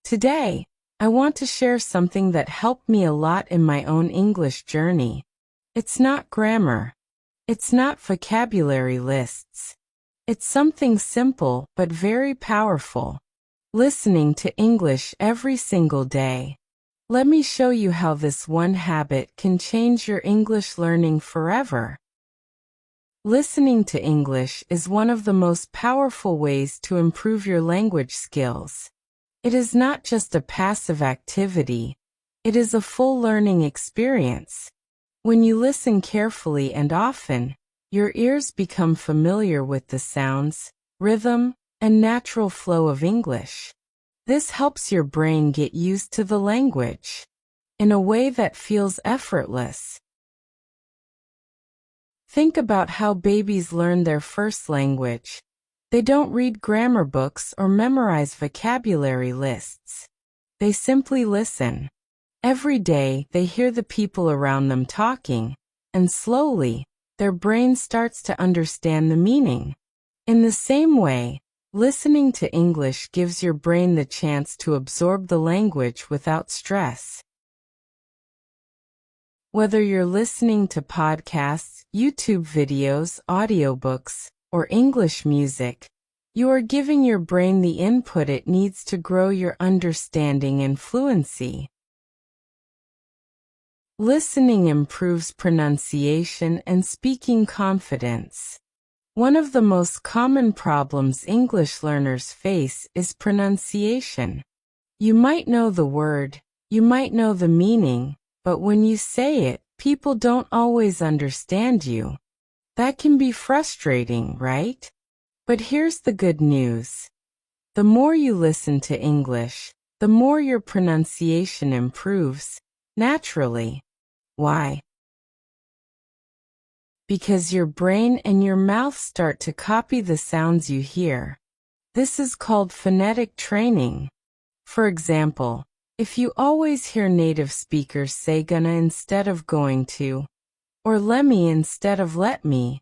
Today, I want to share something that helped me a lot in my own English journey. It's not grammar. It's not vocabulary lists. It's something simple but very powerful. Listening to English every single day. Let me show you how this one habit can change your English learning forever. Listening to English is one of the most powerful ways to improve your language skills. It is not just a passive activity, it is a full learning experience. When you listen carefully and often, your ears become familiar with the sounds, rhythm, and natural flow of English. This helps your brain get used to the language in a way that feels effortless. Think about how babies learn their first language. They don't read grammar books or memorize vocabulary lists. They simply listen. Every day, they hear the people around them talking, and slowly, their brain starts to understand the meaning. In the same way, listening to English gives your brain the chance to absorb the language without stress. Whether you're listening to podcasts, YouTube videos, audiobooks, or English music, you are giving your brain the input it needs to grow your understanding and fluency. Listening improves pronunciation and speaking confidence. One of the most common problems English learners face is pronunciation. You might know the word, you might know the meaning, but when you say it, people don't always understand you. That can be frustrating, right? But here's the good news. The more you listen to English, the more your pronunciation improves, naturally. Why? Because your brain and your mouth start to copy the sounds you hear. This is called phonetic training. For example, if you always hear native speakers say gonna instead of going to, or lemme instead of let me,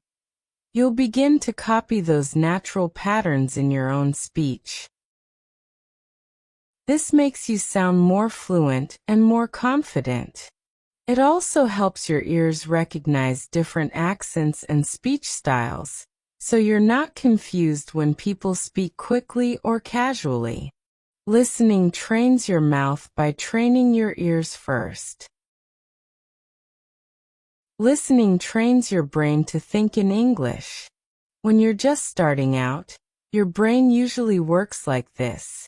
you'll begin to copy those natural patterns in your own speech. This makes you sound more fluent and more confident. It also helps your ears recognize different accents and speech styles, so you're not confused when people speak quickly or casually. Listening trains your mouth by training your ears first. Listening trains your brain to think in English. When you're just starting out, your brain usually works like this.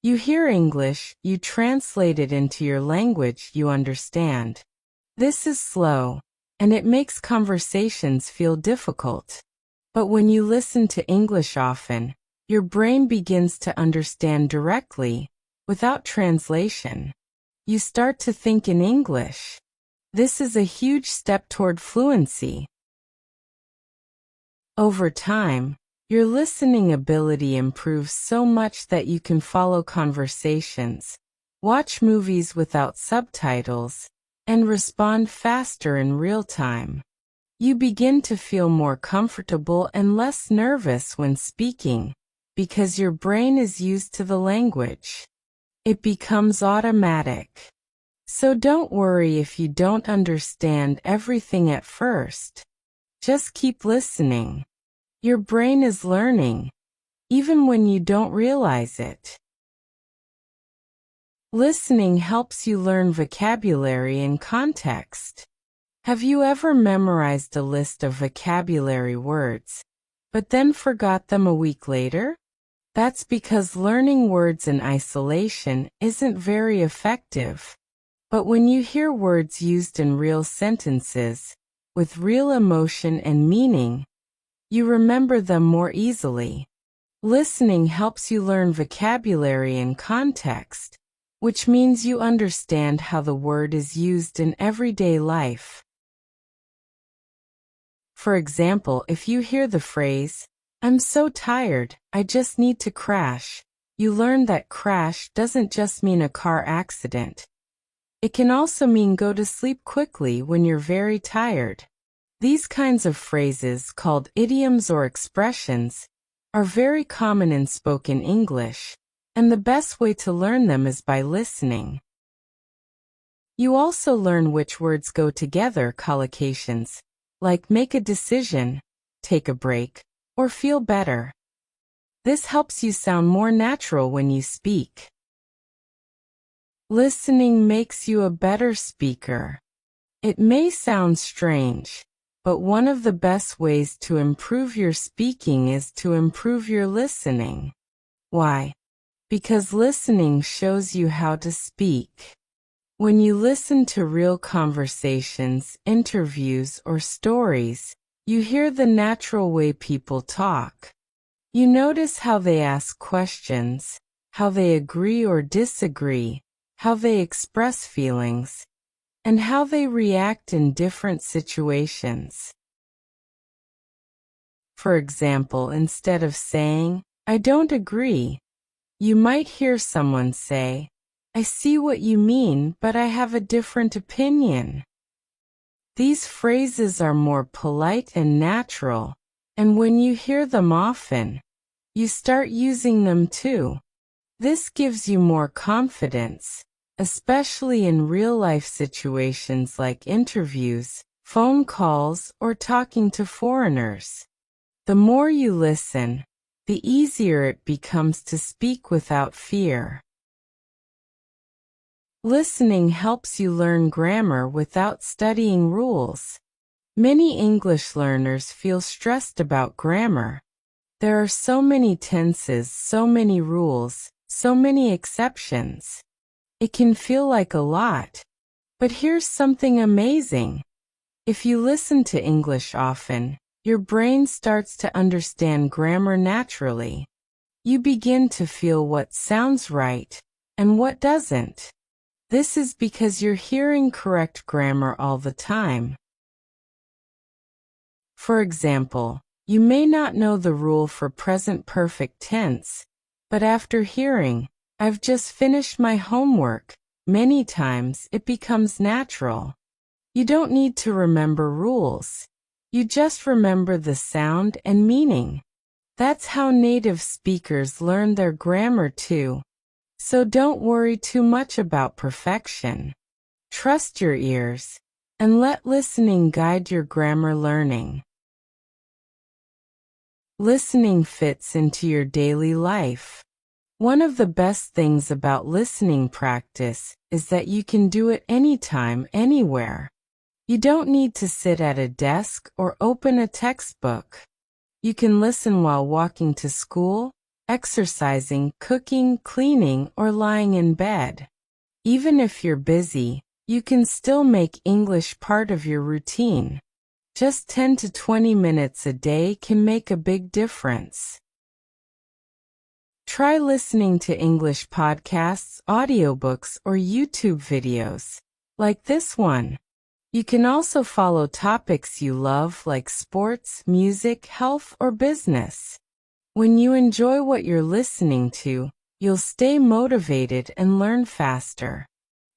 You hear English, you translate it into your language you understand. This is slow, and it makes conversations feel difficult. But when you listen to English often, your brain begins to understand directly, without translation. You start to think in English. This is a huge step toward fluency. Over time, your listening ability improves so much that you can follow conversations, watch movies without subtitles, and respond faster in real time. You begin to feel more comfortable and less nervous when speaking, because your brain is used to the language. It becomes automatic. So don't worry if you don't understand everything at first. Just keep listening. Your brain is learning, even when you don't realize it. Listening helps you learn vocabulary and context. Have you ever memorized a list of vocabulary words, but then forgot them a week later? That's because learning words in isolation isn't very effective. But when you hear words used in real sentences, with real emotion and meaning, you remember them more easily. Listening helps you learn vocabulary and context, which means you understand how the word is used in everyday life. For example, if you hear the phrase, "I'm so tired, I just need to crash," you learn that crash doesn't just mean a car accident. It can also mean go to sleep quickly when you're very tired. These kinds of phrases, called idioms or expressions, are very common in spoken English, and the best way to learn them is by listening. You also learn which words go together collocations, like make a decision, take a break, or feel better. This helps you sound more natural when you speak. Listening makes you a better speaker. It may sound strange, but one of the best ways to improve your speaking is to improve your listening. Why? Because listening shows you how to speak. When you listen to real conversations, interviews, or stories, you hear the natural way people talk. You notice how they ask questions, how they agree or disagree, how they express feelings, and how they react in different situations. For example, instead of saying, "I don't agree," you might hear someone say, "I see what you mean, but I have a different opinion." These phrases are more polite and natural, and when you hear them often, you start using them too. This gives you more confidence, especially in real-life situations like interviews, phone calls, or talking to foreigners. The more you listen, the easier it becomes to speak without fear. Listening helps you learn grammar without studying rules. Many English learners feel stressed about grammar. There are so many tenses, so many rules, so many exceptions. It can feel like a lot. But here's something amazing. If you listen to English often, your brain starts to understand grammar naturally. You begin to feel what sounds right and what doesn't. This is because you're hearing correct grammar all the time. For example, you may not know the rule for present perfect tense, but after hearing, "I've just finished my homework," many times it becomes natural. You don't need to remember rules. You just remember the sound and meaning. That's how native speakers learn their grammar too. So don't worry too much about perfection. Trust your ears, and let listening guide your grammar learning. Listening fits into your daily life. One of the best things about listening practice is that you can do it anytime, anywhere. You don't need to sit at a desk or open a textbook. You can listen while walking to school, exercising, cooking, cleaning, or lying in bed. Even if you're busy, you can still make English part of your routine. Just 10 to 20 minutes a day can make a big difference. Try listening to English podcasts, audiobooks, or YouTube videos, like this one. You can also follow topics you love like sports, music, health, or business. When you enjoy what you're listening to, you'll stay motivated and learn faster.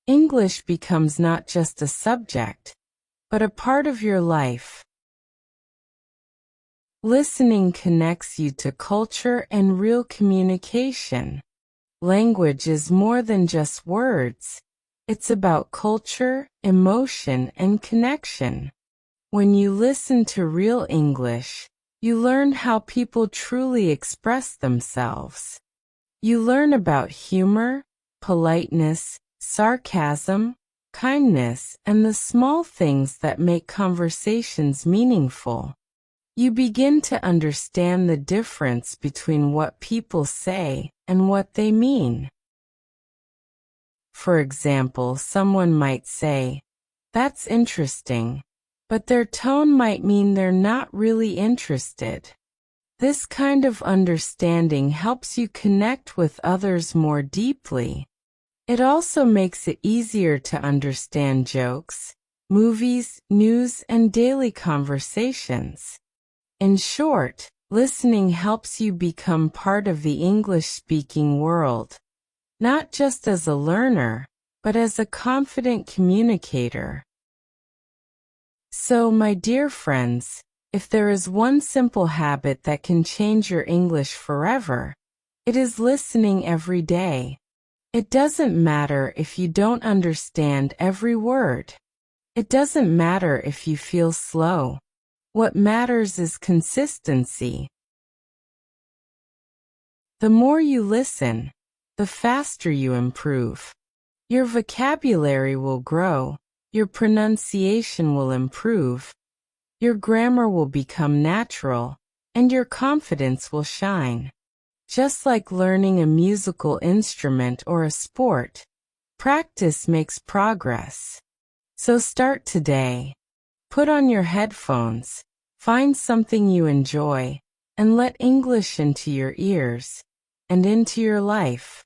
English becomes not just a subject, but a part of your life. Listening connects you to culture and real communication. Language is more than just words. It's about culture, emotion, and connection. When you listen to real English, you learn how people truly express themselves. You learn about humor, politeness, sarcasm, kindness, and the small things that make conversations meaningful. You begin to understand the difference between what people say and what they mean. For example, someone might say, "That's interesting," but their tone might mean they're not really interested. This kind of understanding helps you connect with others more deeply. It also makes it easier to understand jokes, movies, news, and daily conversations. In short, listening helps you become part of the English-speaking world, not just as a learner, but as a confident communicator. So, my dear friends, if there is one simple habit that can change your English forever, It is listening every day. It doesn't matter if you don't understand every word. It doesn't matter if you feel slow. What matters is consistency. The more you listen, the faster you improve. Your vocabulary will grow, your pronunciation will improve, your grammar will become natural, and your confidence will shine. Just like learning a musical instrument or a sport, practice makes progress. So start today. Put on your headphones, find something you enjoy, and let English into your ears and into your life.